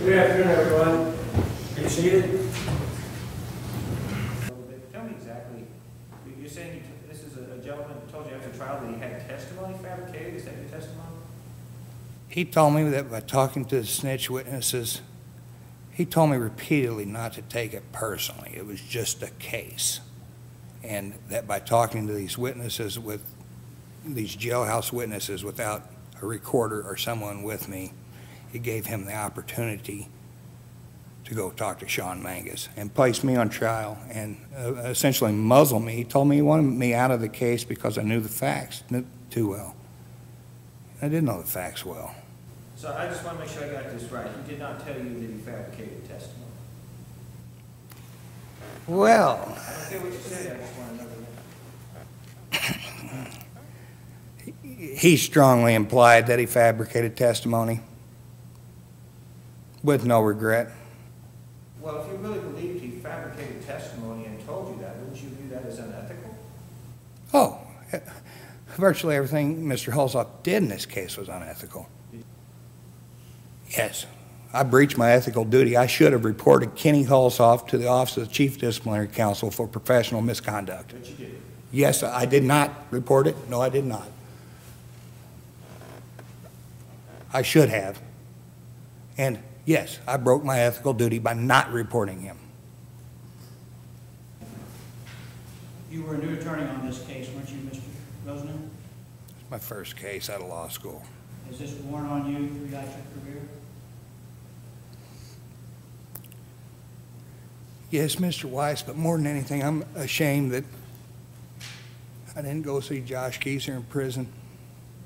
Good afternoon, everyone. Are you seated? Tell me exactly, you're saying this is a gentleman who told you after trial that he had testimony fabricated? Is that your testimony? He told me that by talking to the snitch witnesses, he told me repeatedly not to take it personally. It was just a case. And that by talking to these witnesses, with these jailhouse witnesses without a recorder or someone with me, it gave him the opportunity to go talk to Sean Mangus and place me on trial and essentially muzzle me. He told me he wanted me out of the case because I knew the facts too well. I didn't know the facts well. So I just want to make sure I got this right. He did not tell you that he fabricated testimony? Well, I don't care what you said, I just want to know that. He strongly implied that he fabricated testimony with no regret. Well, if you really believed he fabricated testimony and told you that, wouldn't you view that as unethical? Oh, virtually everything Mr. Hulshoff did in this case was unethical. Yes, I breached my ethical duty. I should have reported Kenny Hulshoff to the Office of the Chief Disciplinary Counsel for professional misconduct. But you did. Yes, I did not report it. No, I did not. I should have. And yes, I broke my ethical duty by not reporting him. You were a new attorney on this case, weren't you, Mr. Rosen? It's my first case out of law school. Has this worn on you throughout your career? Yes, Mr. Weiss, but more than anything, I'm ashamed that I didn't go see Josh Kezer in prison.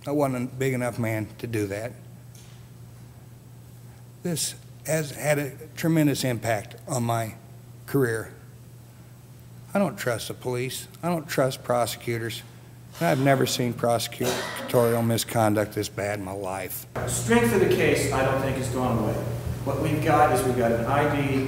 I wasn't a big enough man to do that. This has had a tremendous impact on my career. I don't trust the police. I don't trust prosecutors. I've never seen prosecutorial misconduct this bad in my life. The strength of the case, I don't think, has gone away. What we've got is we've got an ID,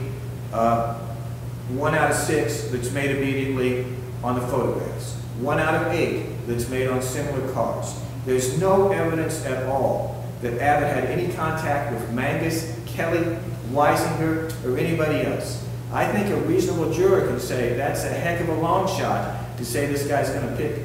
1 out of 6 that's made immediately on the photographs, 1 out of 8 that's made on similar cars. There's no evidence at all that Abbott had any contact with Mangus, Kelly, Weisinger, or anybody else. I think a reasonable juror can say that's a heck of a long shot to say this guy's going to pick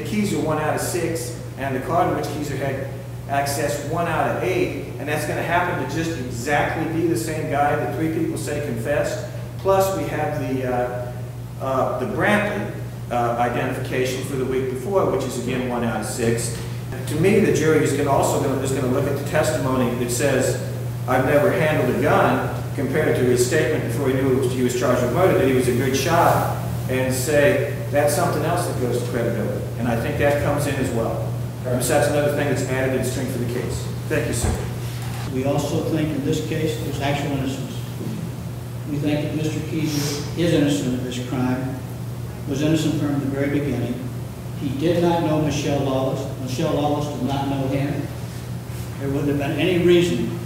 Kezer 1 out of 6, and the car to which Kezer had access 1 out of 8, and that's going to happen to just exactly be the same guy that 3 people say confessed. Plus, we have the Brantley identification for the week before, which is again 1 out of 6. To me, the jury is also going to look at the testimony that says, "I've never handled a gun," compared to his statement before he knew he was charged with murder, that he was a good shot, and say that's something else that goes to credibility. And I think that comes in as well. So that's another thing that's added to the strength of the case. Thank you, sir. We also think in this case there's actual innocence. We think that Mr. Kezer is innocent of this crime, was innocent from the very beginning. He did not know Mischelle Lawless. Mischelle Lawless did not know him. There wouldn't have been any reason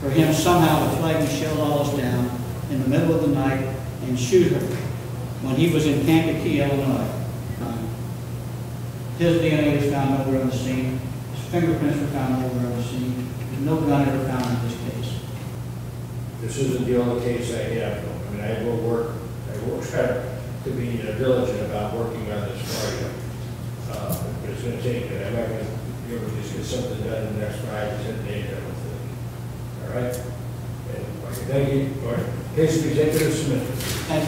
for him somehow to flag Mischelle Lawless down in the middle of the night and shoot her when he was in Kankakee, Illinois. His DNA was found nowhere on the scene. His fingerprints were found nowhere on the scene. There's no gun ever found in this case. This isn't the only case I have. I mean, I will try to be diligent about working on this for you. But it's going to take it. I'm not going to be able to just get something done in the next 5 to 10 days, I don't think. All right? And thank you. All right. Case to be taken or submitted. Thank you.